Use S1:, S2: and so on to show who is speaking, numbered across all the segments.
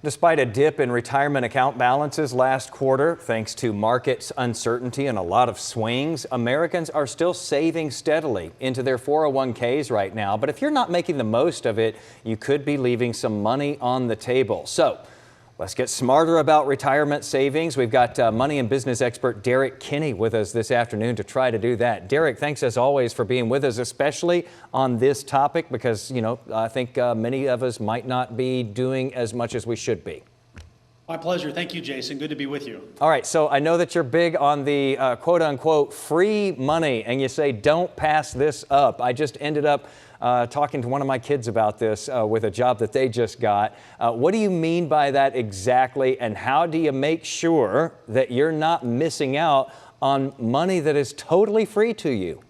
S1: Despite a dip in retirement account balances last quarter, thanks to market uncertainty and a lot of swings, Americans are still saving steadily into their 401ks right now. But if you're not making the most of it, you could be leaving some money on the table. So let's get smarter about retirement savings. We've got money and business expert Derrick Kinney with us this afternoon to try to do that. Derrick, thanks as always for being with us, especially on this topic, because, I think many of us might not be doing as much as we should be.
S2: My pleasure. Thank you, Jason. Good to be with you.
S1: All right. So I know that you're big on the quote unquote free money, and you say don't pass this up. I just ended up talking to one of my kids about this with a job that they just got. What do you mean by that exactly, and how do you make sure that you're not missing out on money that is totally free to you?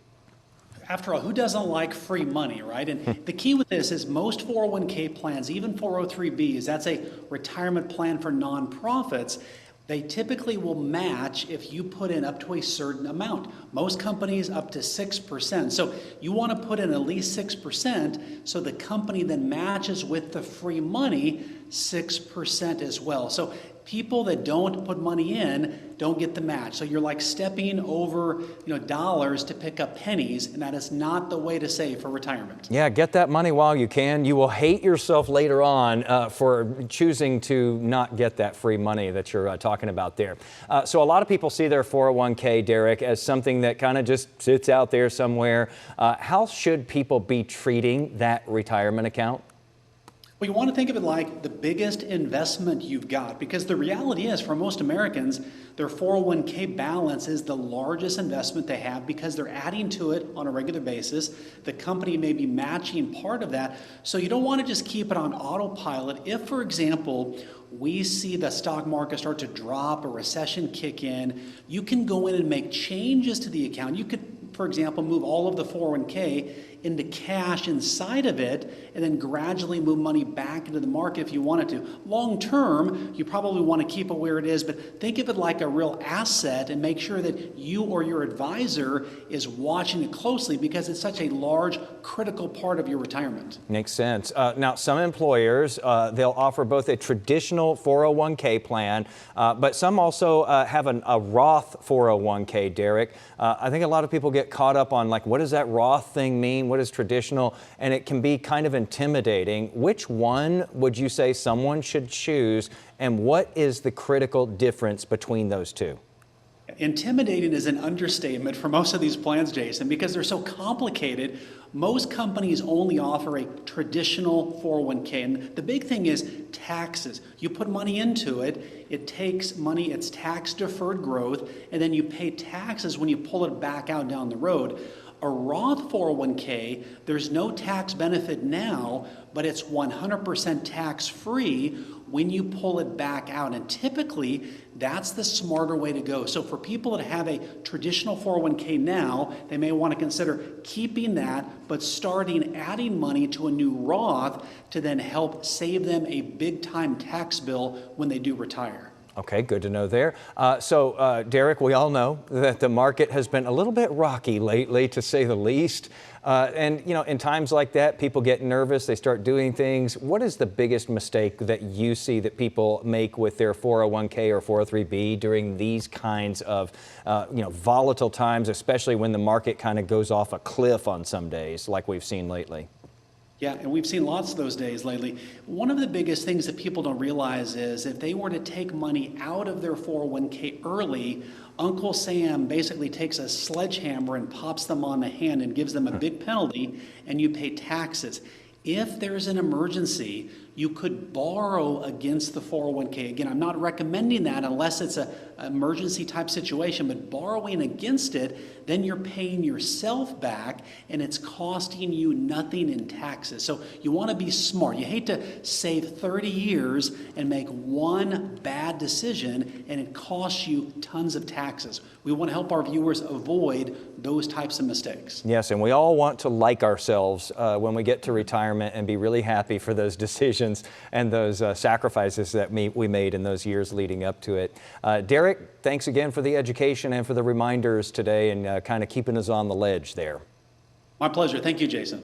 S2: After all, who doesn't like free money, right? And the key with this is most 401k plans, even 403bs, that's a retirement plan for nonprofits. They typically will match if you put in up to a certain amount. Most companies up to 6%. So you want to put in at least 6%, so the company then matches with the free money 6% as well. So people that don't put money in don't get the match. So you're like stepping over, dollars to pick up pennies, and that is not the way to save for retirement.
S1: Yeah, get that money while you can. You will hate yourself later on for choosing to not get that free money that you're talking about there. So a lot of people see their 401k, Derrick, as something that kind of just sits out there somewhere. How should people be treating that retirement account?
S2: Well, you want to think of it like the biggest investment you've got, because the reality is for most Americans, their 401k balance is the largest investment they have because they're adding to it on a regular basis. The company may be matching part of that. So you don't want to just keep it on autopilot. If, for example, we see the stock market start to drop, a recession kick in, you can go in and make changes to the account. You could, for example, move all of the 401k into cash inside of it and then gradually move money back into the market if you wanted to. Long term, you probably want to keep it where it is, but think of it like a real asset and make sure that you or your advisor is watching it closely because it's such a large, critical part of your retirement.
S1: Makes sense. Now, some employers, they'll offer both a traditional 401k plan, but some also have a Roth 401k, Derrick. I think a lot of people get caught up on, like, what does that Roth thing mean? What is traditional? And it can be kind of intimidating. Which one would you say someone should choose, and what is the critical difference between those two?
S2: Intimidating is an understatement for most of these plans, Jason, because they're so complicated. Most companies only offer a traditional 401k, and the big thing is taxes. You put money into it, it takes money, it's tax-deferred growth, and then you pay taxes when you pull it back out down the road. A Roth 401k, there's no tax benefit now, but it's 100% tax-free when you pull it back out. And typically, that's the smarter way to go. So for people that have a traditional 401k now, they may want to consider keeping that, but adding money to a new Roth to then help save them a big-time tax bill when they do retire.
S1: Okay, good to know there. So, Derrick, we all know that the market has been a little bit rocky lately, to say the least. And, in times like that, people get nervous, they start doing things. What is the biggest mistake that you see that people make with their 401k or 403b during these kinds of, volatile times, especially when the market kind of goes off a cliff on some days, like we've seen lately?
S2: Yeah, and we've seen lots of those days lately. One of the biggest things that people don't realize is if they were to take money out of their 401k early, Uncle Sam basically takes a sledgehammer and pops them on the hand and gives them a big penalty, and you pay taxes. If there's an emergency, you could borrow against the 401k. Again, I'm not recommending that unless it's an emergency type situation, but borrowing against it, then you're paying yourself back and it's costing you nothing in taxes. So you want to be smart. You hate to save 30 years and make one bad decision and it costs you tons of taxes. We want to help our viewers avoid those types of mistakes.
S1: Yes, and we all want to like ourselves when we get to retirement and be really happy for those decisions and those sacrifices that we made in those years leading up to it. Derrick, thanks again for the education and for the reminders today and kind of keeping us on the ledge there.
S2: My pleasure. Thank you, Jason.